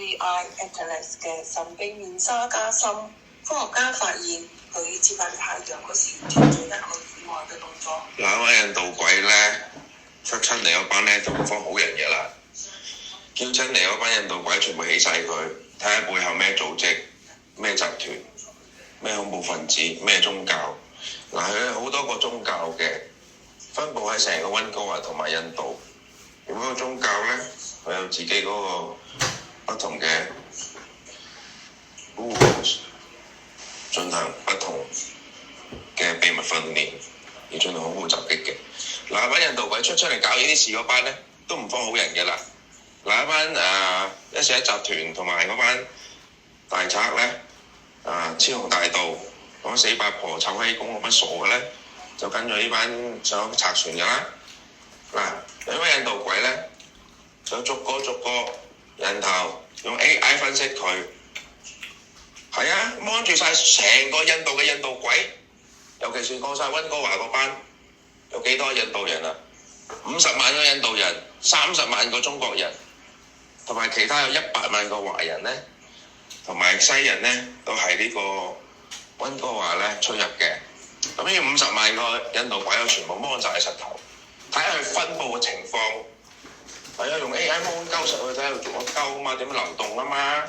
VI Atlas 嘅神秘面紗加深。科學家發現佢接近太陽嗰時做咗一個意外嘅動作。嗱，班印度鬼咧出親嚟嗰班咧都唔方好人嘅啦，叫親嚟嗰班印度鬼全部起晒佢，睇下背後咩組織、咩集團、咩恐怖分子、咩宗教。嗱，佢好多個宗教嘅，分佈喺成個溫哥華同埋印度。每個宗教咧，佢有自己嗰個不同嘅進行不同嘅秘密訓練，而進行恐怖襲擊嘅。嗱，班印度鬼出嚟搞呢啲事嗰班咧，都唔方好人嘅啦。嗱，一班一社一集團同埋嗰班大賊咧，雌雄大盜講死八婆臭閪公嗰班傻嘅咧，就跟住呢班想拆船嘅啦。嗱，有班印度鬼咧，就逐個人頭用 AI 分析佢。係啊，望住晒成個印度嘅印度鬼，尤其是過晒溫哥華嗰班，有幾多印度人啊？50萬個印度人，30萬個中國人，同埋其他有100萬個華人咧，同埋西人咧，都係呢個溫哥華咧出入嘅。咁呢50萬個印度鬼，我全部摸晒喺實頭，睇下佢分佈嘅情況。係啊，用 AI 摸鳩實去睇下佢做乜鳩啊嘛，點樣流動啊嘛。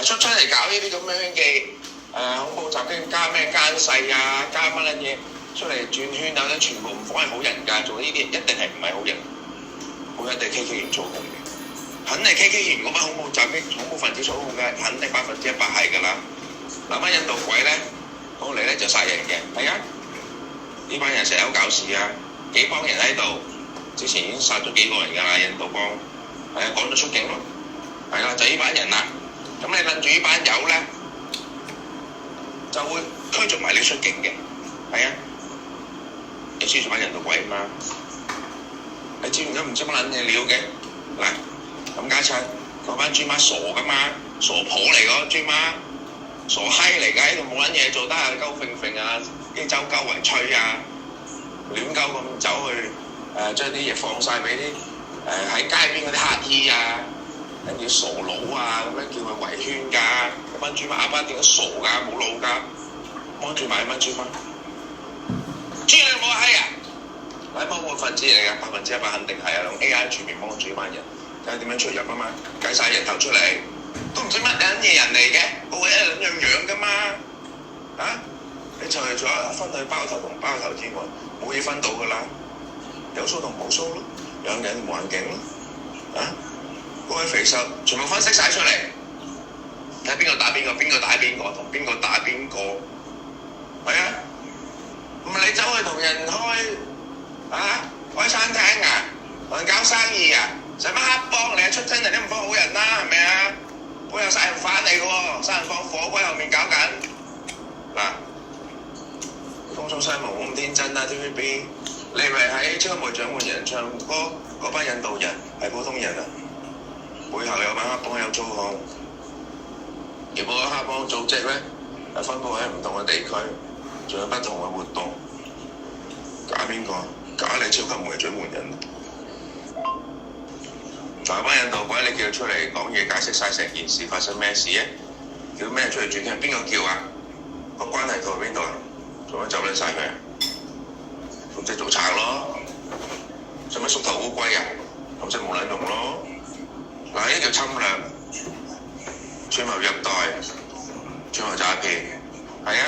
出嚟搞呢啲咁樣嘅恐怖襲擊，加咩奸細啊，加乜撚嘢出嚟轉圈啊，全部唔係好人㗎，做呢啲一定係唔係好人，好一定 KK 員操控嘅，肯定 KK 員嗰班恐怖襲擊、恐怖分子操控嘅，肯定100%係㗎啦。嗱，班印度鬼咧，過嚟咧就殺人嘅，係啊，呢班人成日好搞事啊，幾幫人喺度，之前已經殺咗幾個人㗎啦，印度幫，係啊，趕咗出境咯，係啦，就呢班人啦。咁你諗住呢班友咧，就會驅逐埋你出境嘅，係啊！你知做班印度鬼嘛？你知唔知乜撚嘢料嘅？嗱，咁家親嗰班豬媽傻噶嘛，傻婆嚟嗰豬媽，傻閪嚟㗎，喺度冇撚嘢做得啊，鳩揈揈啊，啲周鳩圍吹啊，亂鳩咁走去將啲嘢放晒俾啲喺街邊嗰啲乞衣啊！跟住傻佬啊，咁樣叫佢圍圈㗎，嗰班豬媽阿班點解傻㗎，冇腦㗎，幫住買一蚊豬媽，豬你冇閪啊！係幫我分子嚟㗎，100%肯定係啊，用 AI 全面幫住呢班人，睇下點樣出入啊嘛，計晒人頭出嚟，都唔知乜撚嘢人嚟嘅，個個一樣㗎嘛，你就係仲有分去包頭同包頭之外，冇嘢分到㗎啦，有鬚同冇鬚咯，有眼鏡冇眼鏡咯，嗰位肥瘦全部分析晒出嚟，睇邊個打邊個，邊個打邊個，同邊個打邊個，係啊！唔係你走去同人開餐廳啊，同人搞生意啊，使乜黑幫？你係出親人都唔幫好人啦，係咪啊？背後殺人犯嚟嘅喎，殺人放火鬼後面搞緊。嗱，東涌西蒙冇咁天真啦 TVB， 你係咪喺超級獎門人唱歌嗰班印度人係普通人啊？背後有班黑幫有操控，而嗰個黑幫組織咧係分佈喺唔同嘅地區，仲有不同嘅活動。假邊個？假你超級獎門人。嗱，班印度鬼，你叫佢出嚟講嘢，解釋晒成件事發生咩事啊？叫咩出嚟轉聽？邊個叫啊？個關係到邊度啊？做乜走甩晒佢啊？咁即係做賊咯，使乜縮頭烏龜啊？咁即係冇撚用咯。嗱，呢叫侵略、串謀虐待、串謀詐騙，係啊！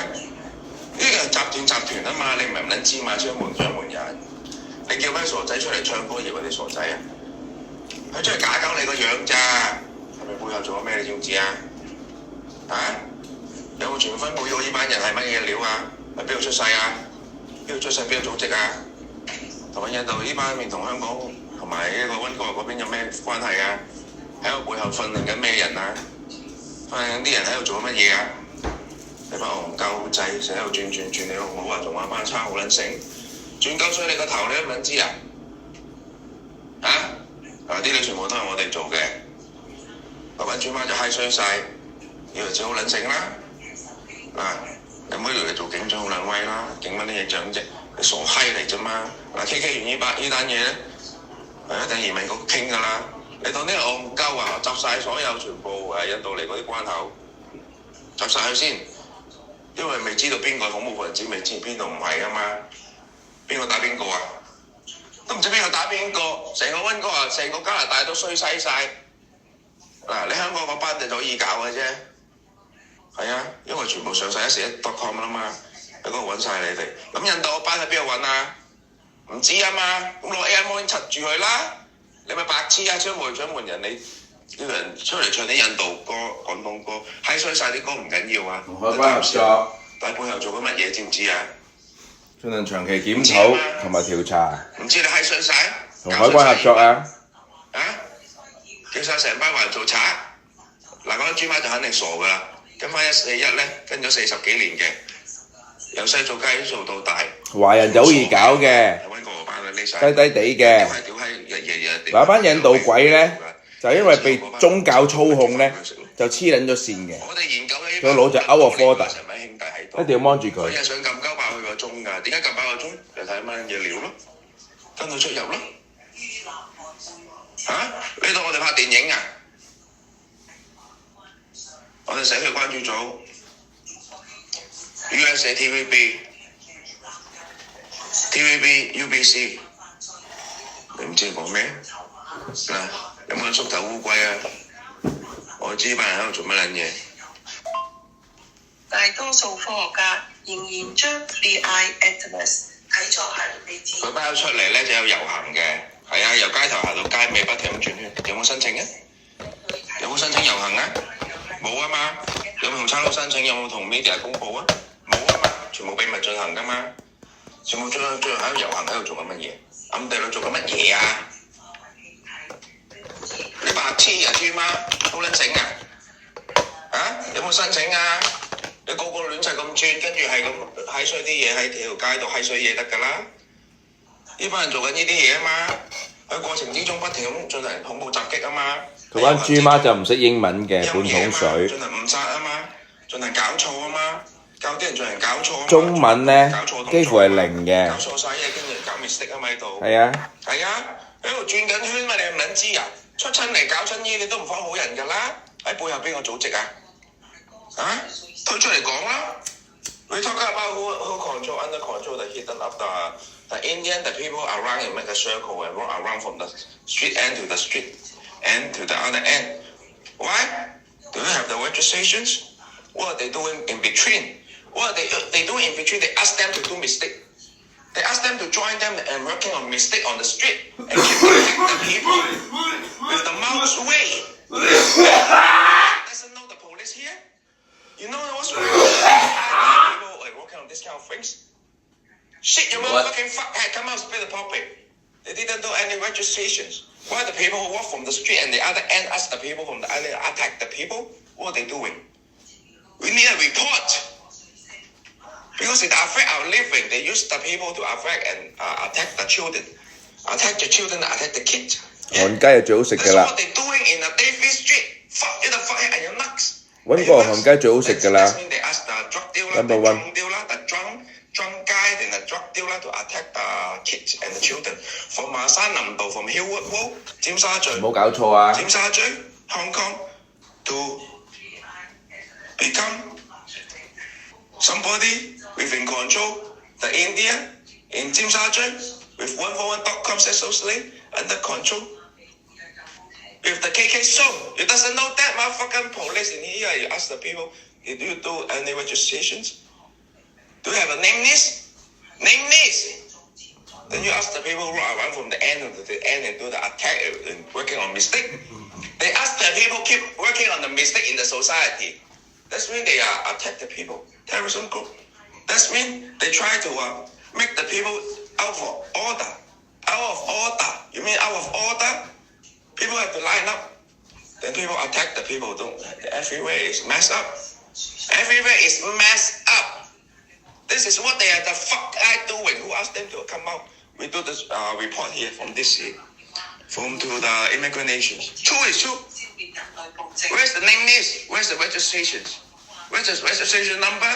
呢個係集團啊嘛，你唔撚知嘛？掌門人，你叫咩傻仔出嚟唱歌，以為啲傻仔啊？佢出嚟假鳩你個樣咋？係咪背後做咗咩？你知唔知啊？有冇全部分佈到呢班人係乜嘢料啊？喺邊度出世啊？邊度出世？邊個組織啊？同埋印度呢班面同香港同埋呢個溫哥華嗰邊有咩關係啊？喺個背後訓練緊咩人啊？訓練緊啲人喺度做緊乜嘢啊？你班戇鳩仔成日喺度轉，你老母話仲玩班差好撚醒，轉鳩水你個頭你都唔撚知啊？啲嘢全部都係我哋做嘅，嗰班豬媽就嗨衰晒，以為自己好撚醒啦。有冇以為做警長好撚威啦？警乜啲嘢長啫？你傻閪嚟啫嘛！KK 完呢單嘢咧，係一定移民局傾㗎啦。你當啲人戇鳩啊！執晒所有全部印度嚟嗰啲關口，執晒佢先，因為未知道邊個恐怖分子，未知邊度唔係啊嘛，邊個打邊個啊？都唔知邊個打邊個，成個溫哥華、成個加拿大都衰西晒。嗱，你香港嗰班就可以搞嘅啫，係啊，因為全部上晒141.com 啦嘛，喺嗰度揾晒你哋。咁印度嗰班喺邊度揾啊？唔知啊嘛，咁攞 AM 插住佢啦。你咪白痴啊！掌門人，你叫人出嚟唱啲印度歌、廣東歌，閪衰晒啲歌唔緊要啊。同海關合作，但係背後做緊乜嘢知唔知啊？進行長期檢討同埋調查。唔知你閪衰晒？同海關合作啊！啊！叫晒成班人做賊，嗱嗰啲豬媽就肯定傻噶啦，跟翻141咧，跟咗40幾年嘅，由細做雞做到大。華人就好易搞嘅，低低地嘅。嗱班印度鬼咧，就因為被宗教操控咧，就黐撚咗線嘅。我哋研究呢個腦就 out of order，一定要幫住佢。佢日上撳鳩爆佢個鐘㗎，點解撳爆個鐘？就睇乜嘢料咯，跟佢出入咯。嚇？呢度我哋拍電影啊！我哋社區關注組 USA TVB、UBC， 你唔知講咩？嗱，有冇人縮頭烏龜啊？我知班人喺度做乜撚嘢？大多數科學家仍然將 AI Atlas 睇作係未知。佢包出嚟咧就有遊行嘅，係啊，由街頭行到街尾不停咁轉圈。有冇申請啊？有冇申請遊行啊？冇啊嘛。有冇同差佬申請？有冇同 media 公佈啊？冇啊嘛，全部秘密進行㗎嘛。全部最後喺度遊行喺度做緊乜嘢？暗地裏做緊乜嘢啊？你白痴啊豬媽，好撚醒啊！啊？有冇申請啊？你個個亂曬咁轉，跟住係咁閪衰啲嘢喺條街度閪衰嘢得㗎啦！呢班人做緊呢啲嘢啊嘛，喺過程之中不停咁進行恐怖襲擊啊嘛。嗰班豬媽就唔識英文嘅，半桶水。進行誤殺啊嘛，進行搞錯啊嘛，教啲人進行搞錯。中文咧幾乎係零嘅。搞錯晒嘢，跟住搞 mistake 啊嘛喺度。係啊。係啊，喺度轉緊圈嘛，你唔撚知啊？出親嚟搞親嘢，你都唔方好人㗎啦！喺背後邊個組織啊？啊？推出嚟講啦！We talk about who control, under control the hidden up the Indian, the people around and make a circle and walk around from the street end to the street end to the other end. Why? Do they have the registrations? What are they doing in between? What are they doing in between? They ask them to do mistake. They ask them to join them and working on mistake on the street and keep protecting the people with the mouse way. Doesn't know the police here? You know what's wrong? People like working on this kind of things. Shit, you motherfucking fuckhead, come out and spit the puppet. They didn't do any registrations. Why the people who walk from the street and the other end ask the people from the other end attack the people? What are they doing? We need a report. Because it affect our living. They use the people to affect and attack the children. Attack the children, attack the kids. 韓雞係最好食㗎啦。That's what they doing in a David Street. Fuck you the fuckhead and your nuts. 溫哥華韓雞最好食㗎啦。Number one. Drunk guy and the drug dealer to attack the kids and the children. From 山林道 from Hillwood Road, 尖沙咀。冇搞錯啊！尖沙咀 Hong Kong to become somebody within control the India in 尖沙咀 with 141.com associate under control. With the KK show, you doesn't know that motherfucking police in here. You ask the people, did you do any registrations? Do you have a name list? Name list. Then you ask the people who are around from the end to the end and do the attack and working on mistake. They ask the people keep working on the mistake in the society. That's mean they attack the people. Terrorism group. That's mean they try to make the people out of order. Out of order. You mean out of order? People have to line up. Then people attack the people. Everywhere is messed up. Everywhere is messed up. This is what they are the fuck I doing. Who asked them to come out? We do this report here from this year. From to the immigration. True is true. Where's the name list? Where's the registrations? Where's the registration number?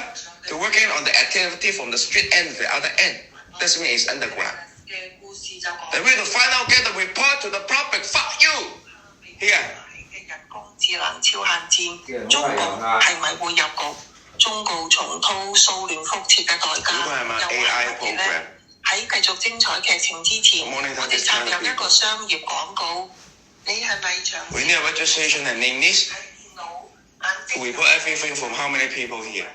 To working on the activity from the street end to the other end. That means it's underground. Then we have to find out, get the report to the public. Fuck you. Here. 嘅人工智能超限戰，中國係咪會入局？忠告重蹈蘇聯覆轍嘅代價。又話乜嘢呢？喺繼續精彩劇情之前，我哋插入一個商業廣告。你係咪長？ We need a registration and name list. We put everything from how many people here.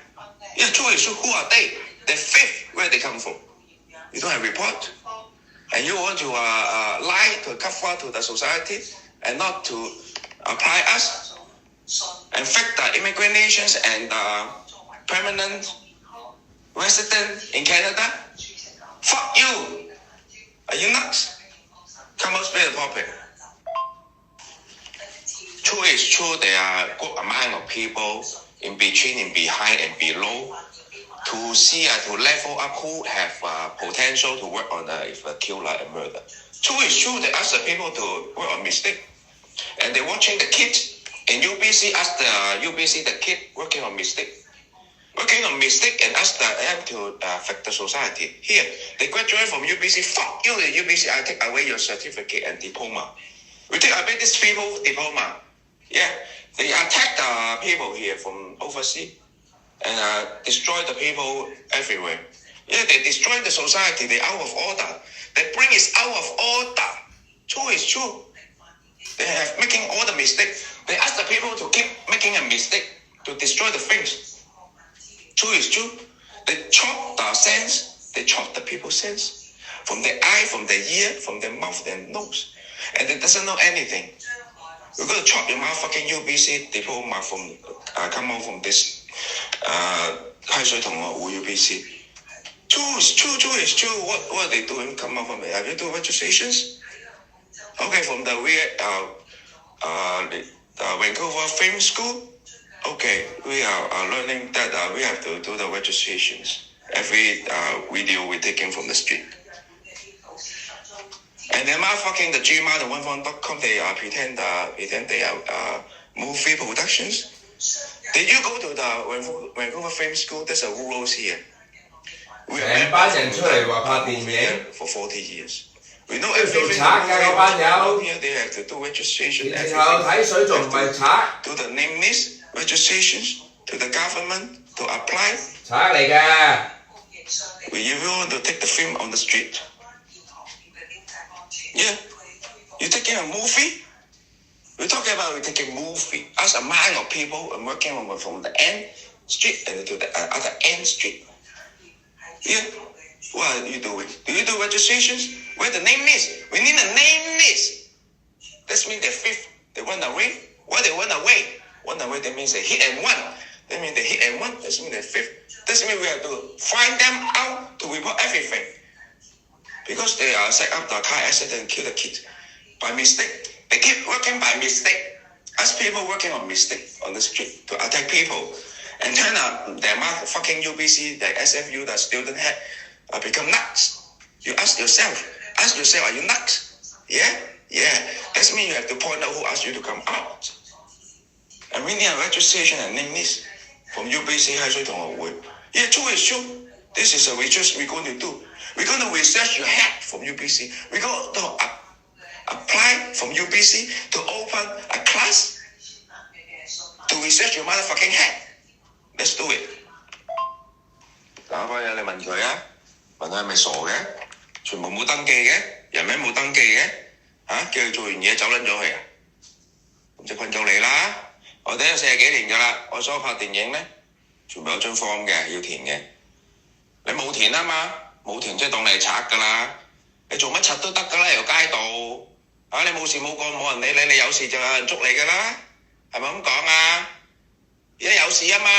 Yeah, true is true. Who are they? They're fifth. Where they come from? You don't have report. And you want to lie to cover to the society and not to apply us and fake the immigrant nations and permanent resident in Canada? Fuck you! Are you nuts? Come on, spare the topic. True is true, there are good amount of people in between, in behind and below to see, to level up who have potential to work on if a killer and murder. True is true, they ask the people to work on mistake. And they're watching the kid in UBC, ask the UBC, the kid working on mistake. Working on mistake and ask them to affect the society. Here, they graduate from UBC, fuck you, the UBC, I take away your certificate and diploma. We take away these people diploma. Yeah, they attack the people here from overseas and destroy the people everywhere. Yeah, they destroy the society, they're out of order. They bring it out of order. True is true. They have making all the mistakes. They ask the people to keep making a mistake to destroy the things. True is true. They chop the sense. They chop the people's sense. From their eye, from their ear, from their mouth and nose. And they doesn't know anything. We're going to chop your motherfucking UBC diploma from, come out from this, 開水同學會 UBC. True is true, true is true. What are they doing? Come out from it. Have you done registrations? Okay, from the Vancouver Film School. Okay, we are learning that we have to do the registrations. Every video we're taking from the street. And then motherfucking the Gmail, the OneFound.com, they pretend they are movie productions. Did you go to the Vancouver Film School? There's a rules here. We have been for 40 years. We know everything. Here they have to do registration. Do the name list, registrations to the government to apply. If you want to take the film on the street. Yeah, you're taking a movie. We're talking about we're taking a movie. As a man of people and working on from the end street and to the other end street. Yeah, what are you doing? Do you do registrations? Where the name is? We need a name list. That means they're fifth. They went away. Why they went away? Went away, that means they hit and won. That means they hit and won. That means they're fifth. That means we have to find them out to report everything. Because they set up the car accident and kill the kid by mistake. They keep working by mistake. As people working on mistake on the street to attack people. And turn out their motherfucking UBC, the SFU, the student head, become nuts. You ask yourself, are you nuts? Yeah? Yeah. That means you have to point out who asked you to come out. And we need a registration and name list from UBC 開水同學會. Yeah, true is true. This is a research we're going to do. We're going to research your head from UBC. We're going to apply from UBC to open a class to research your motherfucking head. Let's do it. 打翻嘢你問佢啊，問佢係咪傻嘅？全部冇登記嘅，人名冇登記嘅，叫佢做完嘢走撚咗去啊？咁就困咗你啦！我哋有40幾年㗎啦，我所拍電影咧，全部有張 form 嘅要填嘅。你冇填啊嘛，冇填即係當你係賊㗎啦。你做乜柒都得㗎啦，由街度你冇事冇幹冇人理你，你有事就有人捉你㗎啦，係咪咁講啊？而家有事啊嘛，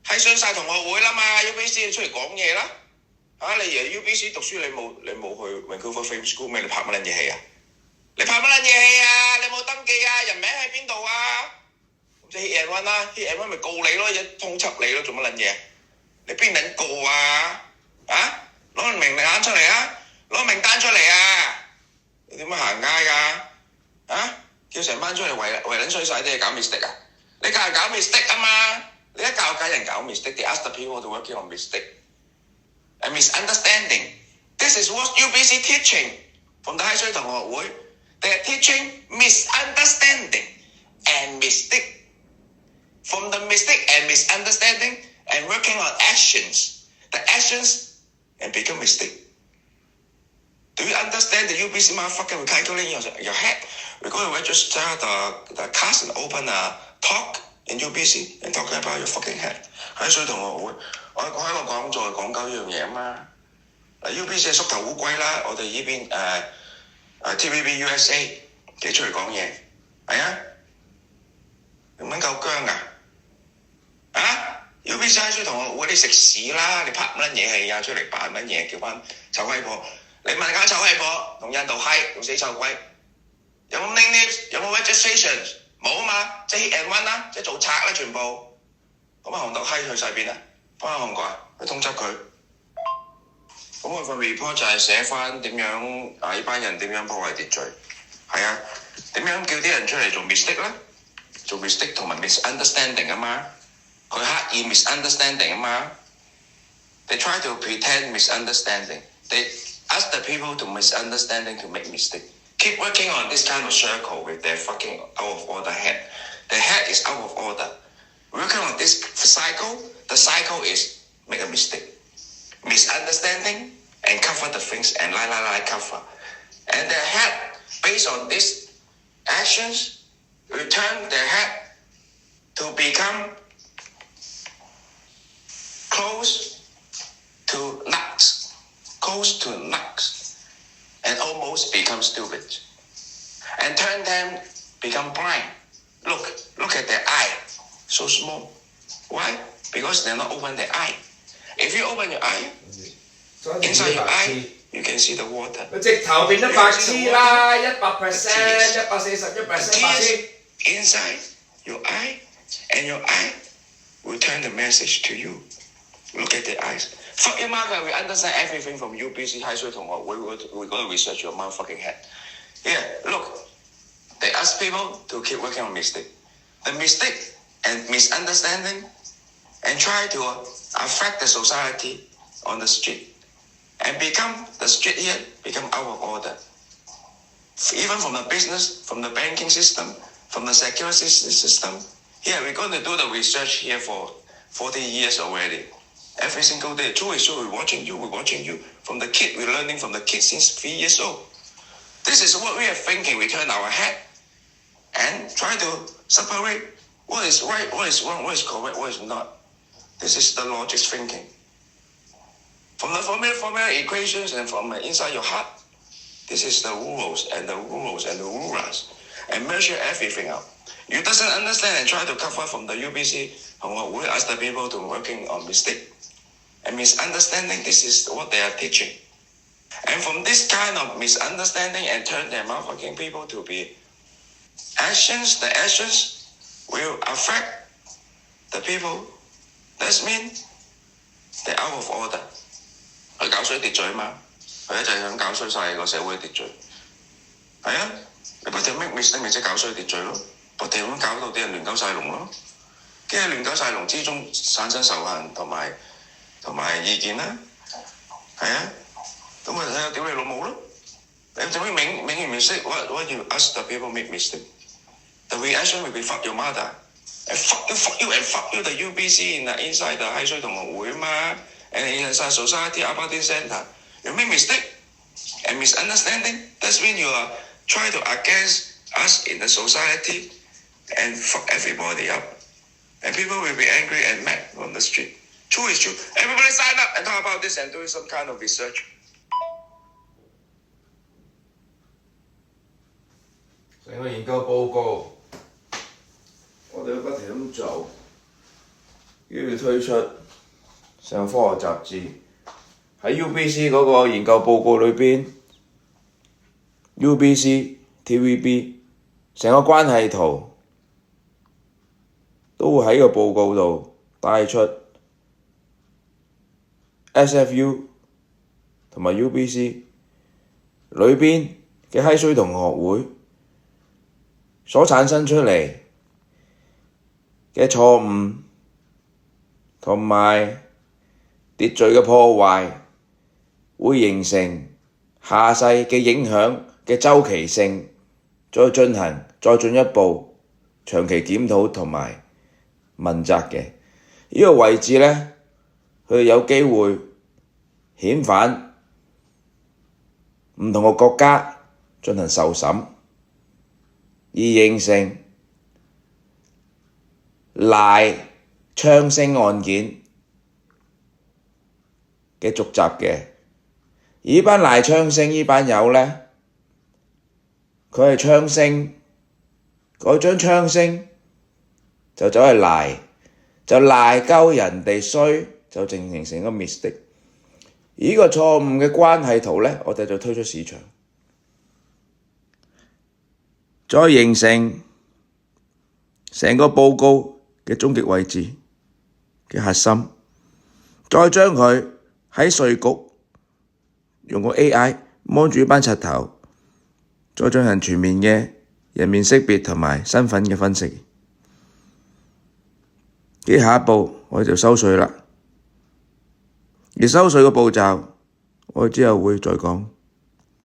係上晒同學會啦嘛 ，UBC 你出嚟講嘢啦。你而家 UBC 讀書你冇去 Vancouver Film School 咩？你拍乜撚嘢戲啊？你拍乜撚嘢戲啊？你冇登記啊？人名喺邊度啊？咁即係 hit and run 啦 ，hit and run 咪告你咯，一通緝你咯，做乜撚嘢？你邊撚告啊？攞個名單出嚟啊！攞名單出嚟啊！你點樣行街㗎？叫成班出嚟圍撚衰晒啲嘢搞 mistake 啊！你教人搞 mistake 啊嘛！你一教緊人搞 mistake， they ask the people to working on mistake and misunderstanding. This is what UBC teaching from the 開水同學會。They are teaching misunderstanding and mistake. From the mistake and misunderstanding and working on actions, the actions and become mistake. Do you understand the UBC motherfucker will calculate your head? We're going to register the class and open a talk in UBC and talk about your fucking head. 喺水同學會，我喺個講座講鳩呢樣嘢啊嘛。UBC 係縮頭烏龜啦，我哋呢邊TVB USA 幾出嚟講嘢，係啊，唔撚夠僵啊！UBC 喺水同學會你食屎啦！你拍乜撚嘢戲啊？出嚟扮乜嘢？叫翻臭閪婆！你問下臭閪婆同印度閪同死臭鬼，有冇 name names？ 有冇 registration？ 冇啊嘛，即係 hit and run 啦，即係做賊啦全部。咁韓國閪去晒邊啊？翻韓國啊，去通緝佢。咁我份 report 就係寫翻點樣呢班人點樣破壞秩序，係啊，點樣叫啲人出嚟做 mistake 咧？做 mistake 同埋 misunderstanding 啊嘛，佢刻意 misunderstanding 啊嘛。They try to pretend misunderstanding. They ask the people to misunderstanding to make mistake. Keep working on this kind of circle with their fucking out of order head. The head is out of order. Working on this cycle, the cycle is make a mistake. Misunderstanding and cover the things and lie cover. And their head, based on these actions, return their head to become close to nuts, and almost become stupid, and turn them become blind. Look at their eye, so small. Why? Because they're not open their eye. If you open your eye, inside your eye, you can see the water. 直頭變咗白痴啦，100%，140%白痴。Inside your eye, and your eye will turn the message to you. Look at the eyes. Fuck your mother, we understand everything from UBC High School 同學會，we're going to research your motherfucking head. Yeah, look, they ask people to keep working on mistake. The mistake and misunderstanding and try to affect the society on the street and become the street here become out of order. Even from the business, from the banking system, from the security system. Yeah, we're going to do the research here for 40 years already. Every single day, true is true, we're watching you. From the kid, we're learning from the kid since 3 years old. This is what we are thinking. We turn our head and try to separate what is right, what is wrong, what is correct, what is not. This is the logic thinking. From the formula equations and from inside your heart, this is the rules and the rulers, and measure everything out. You doesn't understand and try to cover from the UBC, we ask the people to working on mistake and misunderstanding. This is what they are teaching. And from this kind of misunderstanding and turn their motherfucking people to be actions, the actions will affect the people. That means they're out of order. 佢搞衰秩序嘛，佢一直想搞衰晒個社會秩序。係啊，你不停 make mistake 咪即係搞衰秩序咯，不停咁搞到啲人亂鳩晒龍咯，跟住亂鳩晒龍之中產生仇恨同埋意見啦，係啊，咁咪睇下屌你老母咯！你做咩明完 mistake？ What you ask the people make mistake? The reaction will be fuck your mother, and fuck you the UBC inside the High School 同學會嘛。And inside society, Aberdeen Center, you make mistake and misunderstanding. That means you are trying to against us in the society and fuck everybody up. And people will be angry and mad on the street. True is true. Everybody sign up and talk about this and do some kind of research. 成個研究報告，我哋要不停咁做，要推出。上科學雜誌喺 UBC 嗰個研究報告裏邊 ，UBC、TVB 成個關係圖都會喺個報告度帶出 SFU 同埋 UBC 裏邊嘅閪衰同學會所產生出嚟嘅錯誤同埋秩序嘅破壞會形成下世嘅影響嘅周期性再進一步長期檢討同埋問責嘅。呢個位置呢，佢有機會遣返唔同嘅國家進行受審，而形成賴昌星案件嘅續集嘅。呢班賴昌星呢班友呢，佢係昌星，嗰張昌星就走去賴，就賴鳩人哋衰，就形成一個 mistake。呢個錯誤嘅關係圖呢，我哋就推出市場，再形成成個報告嘅終極位置嘅核心，再將佢喺稅局用個 AI 摸住一班柒頭，再進行全面嘅人面識別同埋身份嘅分析。接下一步我哋就收稅啦，而收稅嘅步驟我哋之後會再講。